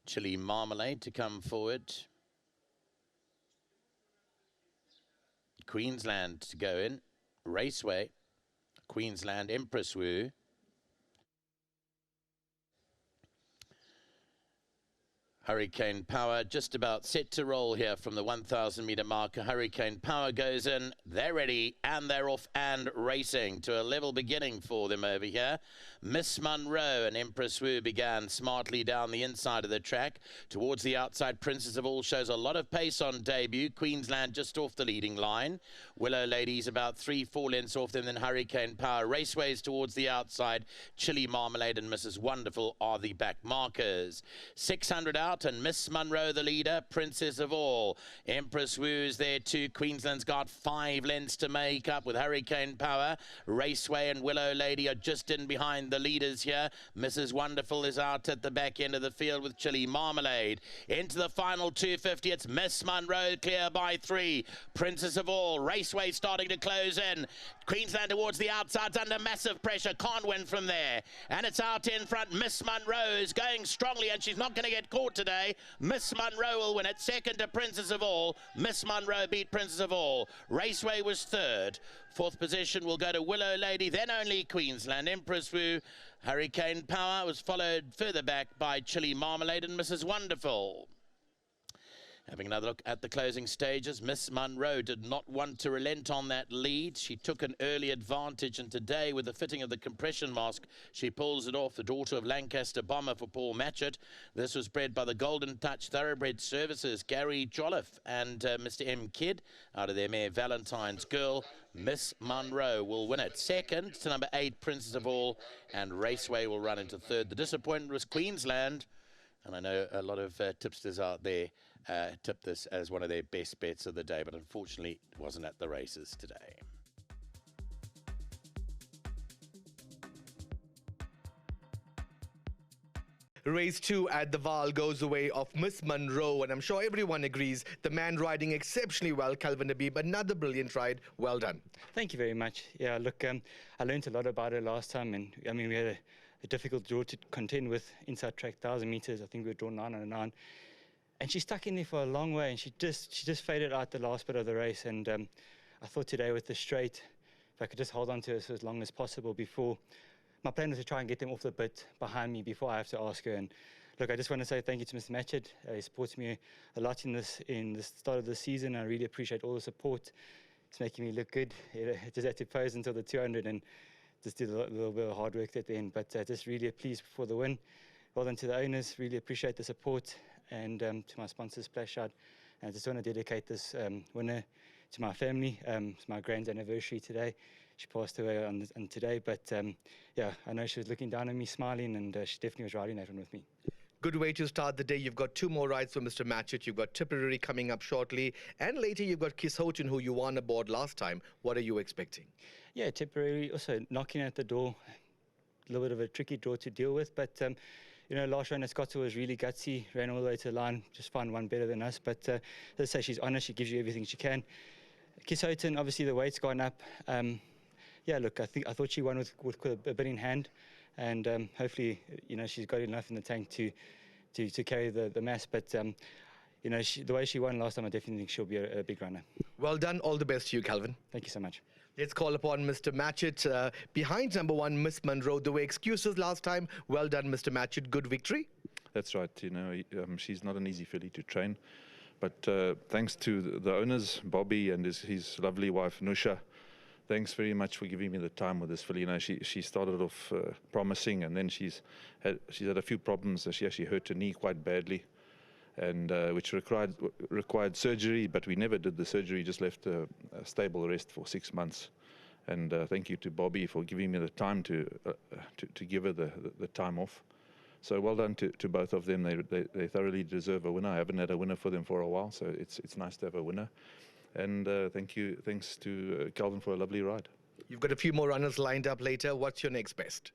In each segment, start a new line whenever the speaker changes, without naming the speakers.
Chili Marmalade to come forward. Queensland to go in. Raceway. Queensland Empress Woo. Hurricane Power just about set to roll here from the 1,000 meter marker. Hurricane Power goes in, they're ready and they're off and racing to a level beginning for them over here. Miss Munro and Empress Woo began smartly down the inside of the track. Towards the outside, Princess of All shows a lot of pace on debut. Queensland just off the leading line. Willow Ladies about 3-4 lengths off them, then Hurricane Power. Raceways towards the outside. Chili Marmalade and Mrs. Wonderful are the back markers. 600 out. And Miss Munro the leader, Princess of All. Empress Woo's there too. Queensland's got 5 lengths to make up with Hurricane Power. Raceway and Willow Lady are just in behind the leaders here. Mrs. Wonderful is out at the back end of the field with Chili Marmalade. Into the final 250, it's Miss Munro clear by 3. Princess of All, Raceway starting to close in. Queensland towards the outsides under massive pressure, can't win from there. And it's out in front, Miss Munro is going strongly and she's not going to get caught today. Miss Munro will win it. Second to Princess of All. Miss Munro beat Princess of All. Raceway was third. Fourth position will go to Willow Lady, then only Queensland. Empress Woo, Hurricane Power was followed further back by Chili Marmalade and Mrs. Wonderful. Having another look at the closing stages, Miss Munro did not want to relent on that lead. She took an early advantage, and today, with the fitting of the compression mask, she pulls it off. The daughter of Lancaster Bomber for Paul Matchett. This was bred by the Golden Touch Thoroughbred Services, Gary Jolliffe and Mr. M. Kidd, out of their mare Valentine's Girl. Miss Munro will win it. Second to number 8, Princess of All, and Raceway will run into third. The disappointment was Queensland, and I know a lot of tipsters out there tipped this as one of their best bets of the day, but unfortunately it wasn't at the races today.
Race 2 at the Vaal goes the way of Miss Munro, and I'm sure everyone agrees the man riding exceptionally well, Calvin Habib. Another brilliant ride. Well done.
Thank you very much. Yeah, look, I learned a lot about her last time, and I mean, we had a difficult draw to contend with inside track, 1,000 meters. I think we were drawn 909. And she stuck in there for a long way, and she just faded out the last bit of the race. And I thought today with the straight, if I could just hold on to her for as long as possible before, my plan was to try and get them off the bit behind me before I have to ask her. And look, I just want to say thank you to Mr. Matchett. He supports me a lot in the start of the season. I really appreciate all the support. It's making me look good. I just had to pose until the 200 and just did a little bit of hard work at the end. But just really pleased for the win. Well done to the owners. Really appreciate the support. And to my sponsor, Splash Out. And I just want to dedicate this winner to my family. It's my grand's anniversary today. She passed away on today, but yeah, I know she was looking down at me, smiling, and she definitely was riding that one with me.
Good way to start the day. You've got 2 more rides for Mr. Matchett. You've got Tipperary coming up shortly, and later you've got Kiss Houghton, who you won aboard last time. What are you expecting?
Yeah, Tipperary also knocking at the door. A little bit of a tricky draw to deal with, but you know, last run at Scottsdale was really gutsy, ran all the way to the line, just found one better than us. But as I say, she's honest, she gives you everything she can. Kiss Houghton, obviously the weight's gone up. Yeah, look, I thought she won with a bit in hand, and hopefully, you know, she's got enough in the tank to carry the mass. But you know, the way she won last time, I definitely think she'll be a big runner.
Well done. All the best to you, Calvin.
Thank you so much.
Let's call upon Mr. Matchett. Behind number 1, Miss Munro. There were excuses last time. Well done, Mr. Matchett. Good victory.
That's right. You know, she's not an easy filly to train. But thanks to the owners, Bobby and his lovely wife, Nusha, thanks very much for giving me the time with this filly. You know, she started off promising, and then she's had a few problems. She actually hurt her knee quite badly, and which required surgery, but we never did the surgery, just left a stable rest for 6 months. And thank you to Bobby for giving me the time to give her the time off. So well done to both of them. They thoroughly deserve a winner. I haven't had a winner for them for a while, so it's nice to have a winner. And thanks to Calvin for a lovely ride.
You've got a few more runners lined up later. What's your next best?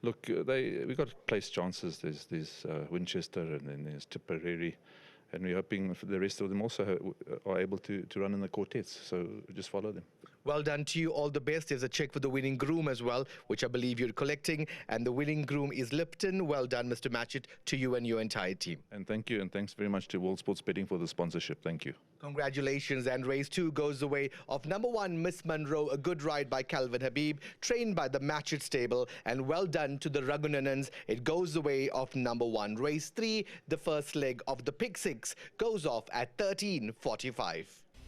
Look, we've got place chances. There's Winchester, and then there's Tipperary, and we're hoping for the rest of them also are able to run in the quartets. So just follow them.
Well done to you. All the best. There's a check for the winning groom as well, which I believe you're collecting. And the winning groom is Lipton. Well done, Mr. Matchett, to you and your entire team.
And thank you, and thanks very much to World Sports Betting for the sponsorship. Thank you.
Congratulations. And race 2 goes the way of number 1, Miss Munro. A good ride by Calvin Habib, trained by the Matchett stable. And well done to the Raghunandans. It goes the way of number 1. Race 3, the first leg of the Pick 6, goes off at 13:45.